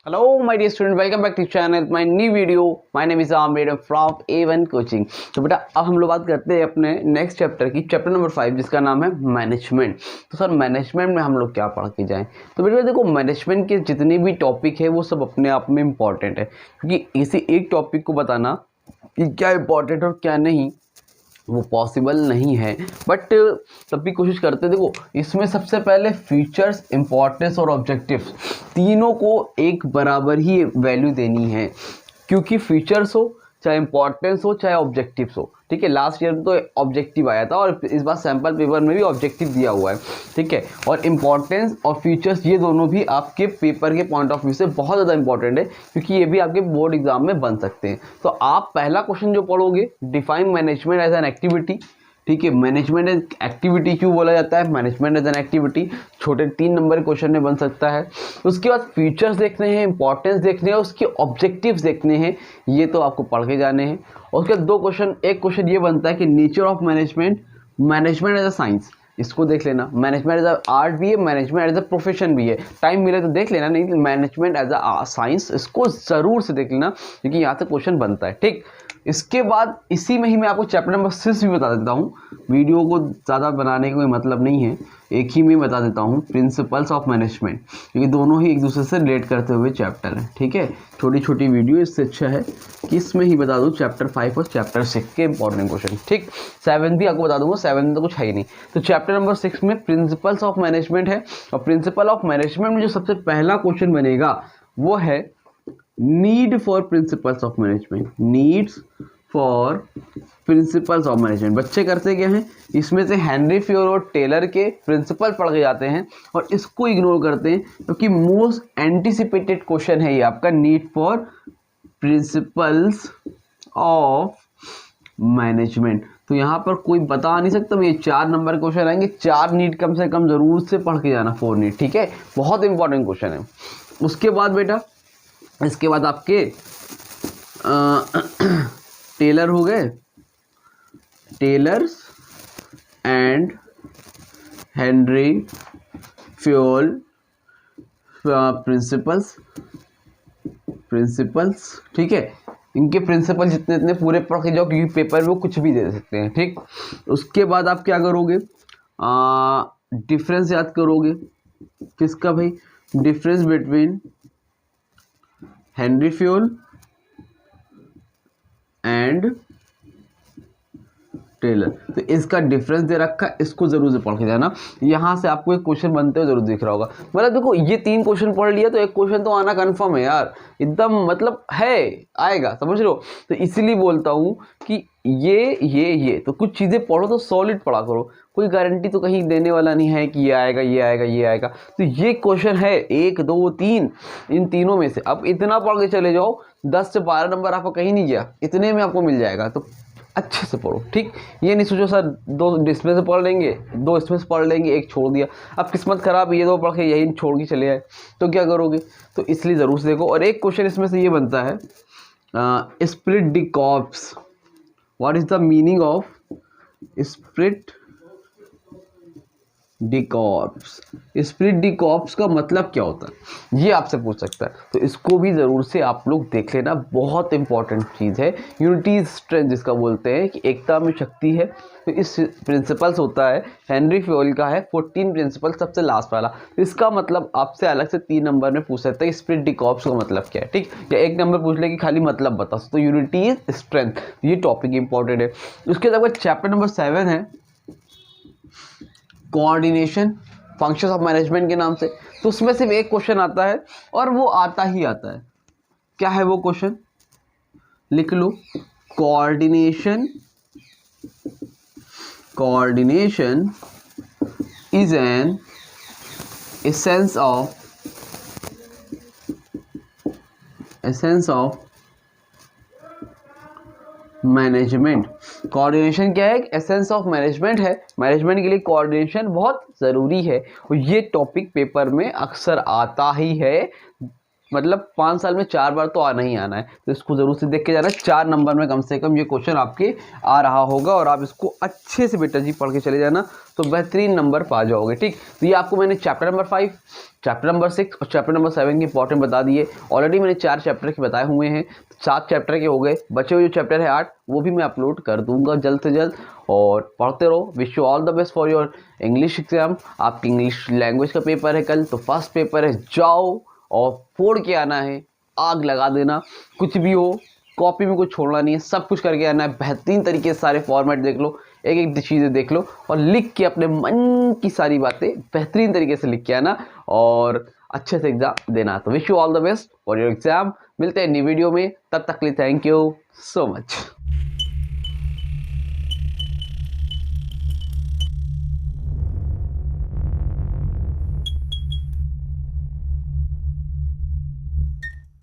Hello, my dear student. Welcome back to channel. My new video. My name is Amir from A1 Coaching. तो बेटा अब हम लोग बात करते हैं अपने नेक्स्ट चैप्टर की, चैप्टर नंबर 5, जिसका नाम है मैनेजमेंट। तो सर मैनेजमेंट में हम लोग क्या पढ़ के जाएं? तो बेटा देखो, मैनेजमेंट के जितने भी टॉपिक है वो सब अपने आप में इम्पॉर्टेंट है, क्योंकि किसी एक टॉपिक को बताना कि क्या इम्पॉर्टेंट और क्या नहीं वो पॉसिबल नहीं है, बट तब भी कोशिश करते हैं। देखो इसमें सबसे पहले फीचर्स, इंपॉर्टेंस और ऑब्जेक्टिव्स तीनों को एक बराबर ही वैल्यू देनी है, क्योंकि फीचर्स हो चाहे इंपॉर्टेंस हो चाहे ऑब्जेक्टिव्स हो। ठीक है, लास्ट ईयर में तो ऑब्जेक्टिव आया था और इस बार सैम्पल पेपर में भी ऑब्जेक्टिव दिया हुआ है। ठीक है, और इंपॉर्टेंस और फीचर्स ये दोनों भी आपके पेपर के पॉइंट ऑफ व्यू से बहुत ज़्यादा इंपॉर्टेंट है, क्योंकि ये भी आपके बोर्ड एग्जाम में बन सकते हैं। तो आप पहला क्वेश्चन जो पढ़ोगे, define management as an activity. ठीक है, मैनेजमेंट एज एक्टिविटी क्यों बोला जाता है? मैनेजमेंट एज एन एक्टिविटी छोटे 3 नंबर क्वेश्चन में बन सकता है। उसके बाद फीचर्स देखने हैं, इंपॉर्टेंस देखने हैं, उसके ऑब्जेक्टिव्स देखने हैं, ये तो आपको पढ़ के जाने हैं। और उसके बाद 2 क्वेश्चन, एक क्वेश्चन ये बनता है कि nature of management, management as a science, इसको देख लेना। मैनेजमेंट एज अ आर्ट भी है, मैनेजमेंट एज अ प्रोफेशन भी है। टाइम मिले तो देख लेना, नहीं मैनेजमेंट एज अ साइंस इसको ज़रूर से देख लेना, क्योंकि यहाँ से क्वेश्चन बनता है। ठीक, इसके बाद इसी में ही मैं आपको चैप्टर नंबर 6 भी बता देता हूँ। वीडियो को ज़्यादा बनाने का कोई मतलब नहीं है, एक ही में बता देता हूँ, प्रिंसिपल्स ऑफ मैनेजमेंट, क्योंकि दोनों ही एक दूसरे से रिलेट करते हुए चैप्टर है। ठीक है, छोटी छोटी वीडियो, इससे अच्छा है कि इसमें ही बता दूँ चैप्टर 5 और चैप्टर 6 के इंपॉर्टेंट क्वेश्चन। ठीक, 7 भी आपको बता दूंगा, 7 में तो कुछ है ही नहीं। तो चैप्टर नंबर 6 में प्रिंसिपल्स ऑफ मैनेजमेंट है, और प्रिंसिपल ऑफ मैनेजमेंट में जो सबसे पहला क्वेश्चन बनेगा वो है need for principles of management. Needs for principles of management बच्चे करते क्या हैं, इसमें से हेनरी फ्योल और टेलर के प्रिंसिपल पढ़ के जाते हैं और इसको इग्नोर करते हैं, क्योंकि मोस्ट एंटिसिपेटेड क्वेश्चन है ये आपका, need for principles of management. तो यहाँ पर कोई बता नहीं सकता, ये 4 नंबर क्वेश्चन आएंगे, 4 नीड कम से कम जरूर से पढ़ के जाना, 4 नीड। ठीक है, बहुत इंपॉर्टेंट क्वेश्चन है। उसके बाद बेटा, इसके बाद आपके टेलर हो गए, Taylor's and Henri Fayol principles. ठीक है, इनके प्रिंसिपल जितने इतने पूरे पढ़ के जाओ, क्योंकि पेपर में वो कुछ भी दे सकते हैं। ठीक, उसके बाद आप क्या करोगे, डिफरेंस याद करोगे। किसका भाई? Difference between Henri Fayol and Taylor. तो इसका डिफरेंस दे रखा है, इसको जरूर से पढ़ के जाना। यहाँ से आपको एक क्वेश्चन बनते हुए जरूर दिख रहा होगा। मतलब देखो, ये 3 क्वेश्चन पढ़ लिया तो एक क्वेश्चन तो आना कंफर्म है यार, एकदम मतलब है, आएगा, समझ लो। तो इसीलिए बोलता हूँ कि ये तो कुछ चीज़ें पढ़ो तो सॉलिड पढ़ा करो, कोई गारंटी तो कहीं देने वाला नहीं है कि ये आएगा ये आएगा ये आएगा। तो ये क्वेश्चन है 1 2 3, इन तीनों में से अब इतना पढ़ के चले जाओ, 10 से 12 नंबर आपका कहीं नहीं गया, इतने में आपको मिल जाएगा। तो अच्छे से पढ़ो। ठीक, ये नहीं सोचो सर 2 इसमें से पढ़ लेंगे, 2 इसमें से पढ़ लेंगे, 1 छोड़ दिया, अब किस्मत खराब, ये 2 पढ़ के यही छोड़ के चले आए तो क्या करोगे? तो इसलिए ज़रूर से देखो। और एक क्वेश्चन इसमें से ये बनता है, split the corps. What is the meaning of split D corps? Split D corps का मतलब क्या होता है, ये आपसे पूछ सकता है। तो इसको भी ज़रूर से आप लोग देख लेना, बहुत इंपॉर्टेंट चीज़ है। यूनिटी स्ट्रेंथ जिसका बोलते हैं कि एकता में शक्ति है। तो इस प्रिंसिपल्स होता है, हेनरी फ्योल का है 14 प्रिंसिपल, सबसे लास्ट वाला। तो इसका मतलब आपसे अलग से 3 नंबर में पूछ सकता है कि स्प्लिट डी कॉर्प्स का मतलब क्या है। ठीक, या 1 नंबर पूछ ले कि खाली मतलब बता। तो यूनिटी स्ट्रेंथ, ये टॉपिक इंपॉर्टेंट है। उसके बाद चैप्टर नंबर 7 है कोऑर्डिनेशन, फंक्शंस ऑफ मैनेजमेंट के नाम से। तो उसमें सिर्फ एक क्वेश्चन आता है, और वो आता ही आता है। क्या है वो क्वेश्चन? लिख लो, coordination is an essence of management. Coordination क्या है? एसेंस ऑफ मैनेजमेंट है। मैनेजमेंट के लिए कोऑर्डिनेशन बहुत ज़रूरी है, और ये टॉपिक पेपर में अक्सर आता ही है। मतलब 5 साल में 4 बार तो आना ही आना है, तो इसको जरूर से देख के जाना। 4 नंबर में कम से कम ये क्वेश्चन आपके आ रहा होगा और आप इसको अच्छे से बेटा जी पढ़ के चले जाना, तो बेहतरीन नंबर पा जाओगे। ठीक, तो ये आपको मैंने चैप्टर नंबर 5, चैप्टर नंबर 6 और चैप्टर नंबर 7 के इंपॉर्टेंट बता दिए। ऑलरेडी मैंने 4 चैप्टर के बताए हुए हैं, 7 चैप्टर के हो गए। बचे हुए जो चैप्टर है 8, वो भी मैं अपलोड कर दूंगा जल्द से जल्द। और पढ़ते रहो। Wish you all the best for your English exam. आपकी इंग्लिश लैंग्वेज का पेपर है कल, तो फर्स्ट पेपर है, जाओ और फोड़ के आना है, आग लगा देना, कुछ भी हो कॉपी में कुछ छोड़ना नहीं है, सब कुछ करके आना है। बेहतरीन तरीके से सारे फॉर्मेट देख लो, एक एक चीज़ें देख लो और लिख के अपने मन की सारी बातें बेहतरीन तरीके से लिख के आना और अच्छे से एग्जाम देना। तो wish you all the best for your exam. मिलते हैं नई वीडियो में, तब तक के लिए थैंक यू सो मच।